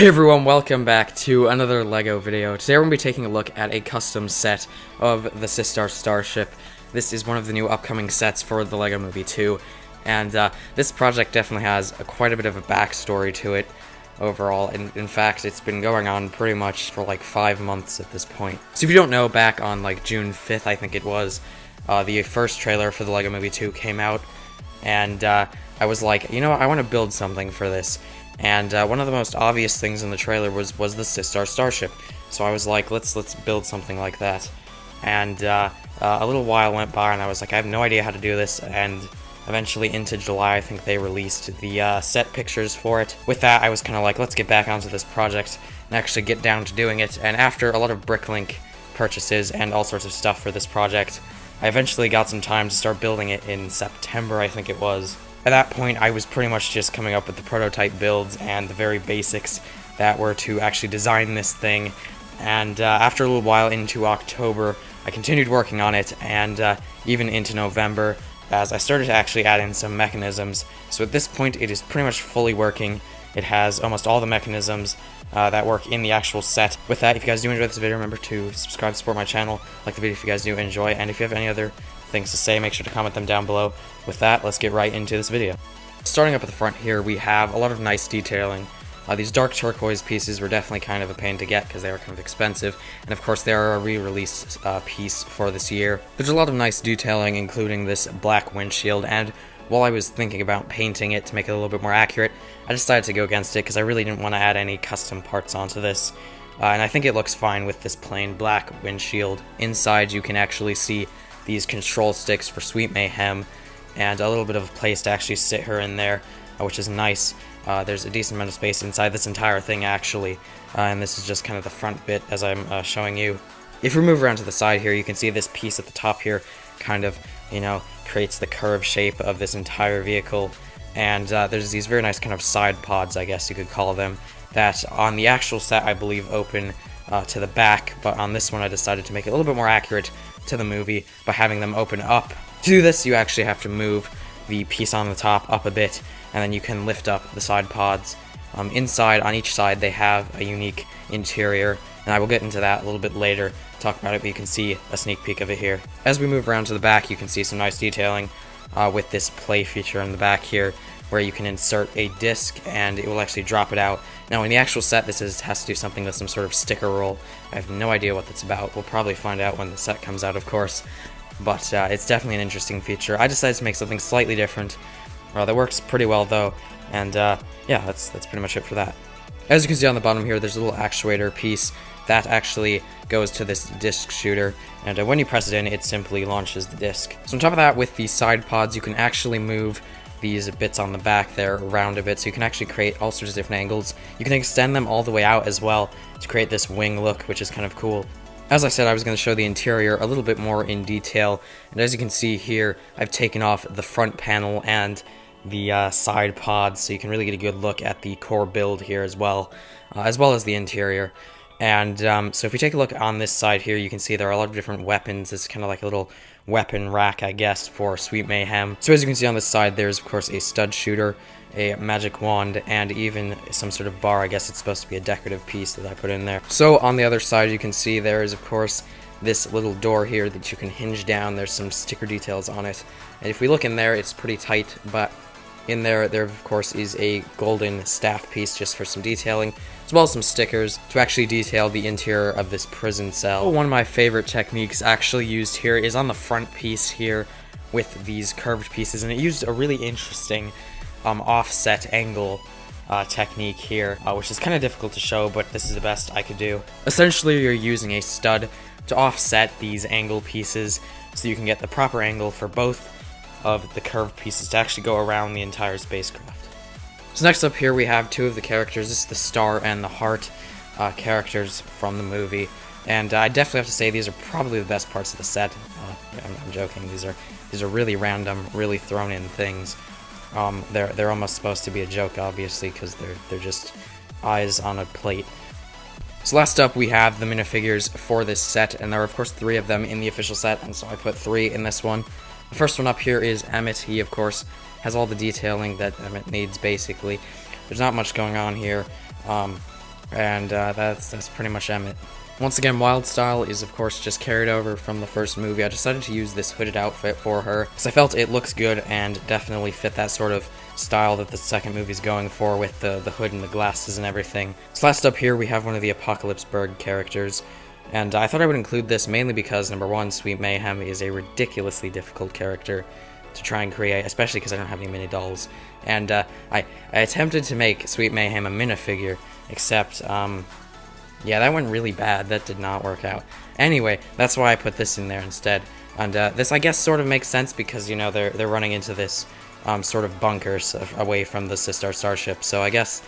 Hey everyone, welcome back to another LEGO video. Today we're going to be taking a look at a custom set of the Systar Starship. This is one of the new upcoming sets for the LEGO Movie 2, and this project definitely has quite a bit of a backstory to it overall. In fact, it's been going on pretty much for like 5 months at this point. So if you don't know, back on like June 5th, I think it was, the first trailer for the LEGO Movie 2 came out, and I was like, you know what, I want to build something for this. And one of the most obvious things in the trailer was the Systar Starship. So I was like, let's build something like that. And a little while went by, and I was like, I have no idea how to do this. And eventually, into July, I think they released the set pictures for it. With that, I was kind of like, let's get back onto this project and actually get down to doing it. And after a lot of Bricklink purchases and all sorts of stuff for this project, I eventually got some time to start building it in September, I think it was. At that point, I was pretty much just coming up with the prototype builds and the very basics that were to actually design this thing. And after a little while into October, I continued working on it, and even into November, as I started to actually add in some mechanisms. So at this point, it is pretty much fully working. It has almost all the mechanisms that work in the actual set. With that, if you guys do enjoy this video, remember to subscribe, support my channel, like the video if you guys do enjoy, and if you have any other things to say, make sure to comment them down below. With that, let's get right into this video. Starting up at the front here, we have a lot of nice detailing. These dark turquoise pieces were definitely kind of a pain to get because they were kind of expensive, and of course they are a re-release piece for this year. There's a lot of nice detailing, including this black windshield, and while I was thinking about painting it to make it a little bit more accurate, I decided to go against it because I really didn't want to add any custom parts onto this. And I think it looks fine with this plain black windshield. Inside you can actually see these control sticks for Sweet Mayhem, and a little bit of a place to actually sit her in there, which is nice. There's a decent amount of space inside this entire thing, actually, and this is just kind of the front bit as I'm showing you. If we move around to the side here, you can see this piece at the top here kind of, creates the curved shape of this entire vehicle, and there's these very nice kind of side pods, I guess you could call them, that on the actual set I believe open to the back, but on this one I decided to make it a little bit more accurate to the movie by having them open up. To do this, you actually have to move the piece on the top up a bit, and then you can lift up the side pods. Inside, on each side, they have a unique interior, and I will get into that a little bit later, talk about it, but you can see a sneak peek of it here. As we move around to the back, you can see some nice detailing with this play feature in the back here, where you can insert a disc and it will actually drop it out. Now in the actual set, this has to do something with some sort of sticker roll. I have no idea what that's about. We'll probably find out when the set comes out, of course. But it's definitely an interesting feature. I decided to make something slightly different. That works pretty well though, and yeah, that's pretty much it for that. As you can see on the bottom here, there's a little actuator piece that actually goes to this disc shooter, and when you press it in, it simply launches the disc. So on top of that, with the side pods, you can actually move these bits on the back there around a bit, so you can actually create all sorts of different angles. You can extend them all the way out as well to create this wing look, which is kind of cool. As I said, I was going to show the interior a little bit more in detail, and as you can see here, I've taken off the front panel and the side pods, so you can really get a good look at the core build here as well as the interior. And so if we take a look on this side here, you can see there are a lot of different weapons. It's kind of like a little weapon rack, I guess, for Sweet Mayhem. So as you can see on this side, there's of course a stud shooter, a magic wand, and even some sort of bar. I guess it's supposed to be a decorative piece that I put in there. So on the other side, you can see there is of course this little door here that you can hinge down. There's some sticker details on it, and if we look in there, it's pretty tight, but in there of course is a golden staff piece just for some detailing, as well as some stickers to actually detail the interior of this prison cell. One of my favorite techniques actually used here is on the front piece here with these curved pieces, and it used a really interesting offset angle technique here, which is kind of difficult to show, but this is the best I could do. Essentially, you're using a stud to offset these angle pieces so you can get the proper angle for both of the curved pieces to actually go around the entire spacecraft. So next up here we have two of the characters. This is the Star and the Heart characters from the movie, and I definitely have to say these are probably the best parts of the set. I'm joking. These are really random, really thrown in things. They're almost supposed to be a joke, obviously, because they're just eyes on a plate. So last up, we have the minifigures for this set, and there are of course 3 of them in the official set, and so I put 3 in this one. The first one up here is Emmett. He, of course, has all the detailing that Emmett needs, basically. There's not much going on here. And that's pretty much Emmett. Once again, Wildstyle is of course just carried over from the first movie. I decided to use this hooded outfit for her because I felt it looks good and definitely fit that sort of style that the second movie's going for with the hood and the glasses and everything. So last up here we have one of the Apocalypse Berg characters. And I thought I would include this mainly because, number one, Sweet Mayhem is a ridiculously difficult character to try and create, especially because I don't have any mini dolls. And I attempted to make Sweet Mayhem a minifigure, except, yeah, that went really bad. That did not work out. Anyway, that's why I put this in there instead. And this, I guess, sort of makes sense because, you know, they're running into this sort of bunkers away from the Systar Starship. So I guess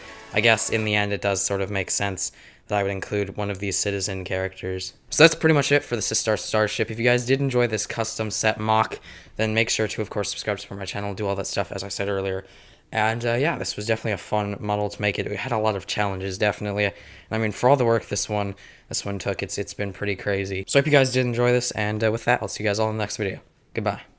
in the end it does sort of make sense that I would include one of these citizen characters. So that's pretty much it for the Systar Starship. If you guys did enjoy this custom set mock, then make sure to, of course, subscribe to my channel, do all that stuff, as I said earlier. And yeah, this was definitely a fun model to make. It had a lot of challenges, definitely. And I mean, for all the work this one took, it's been pretty crazy. So I hope you guys did enjoy this, and with that, I'll see you guys all in the next video. Goodbye.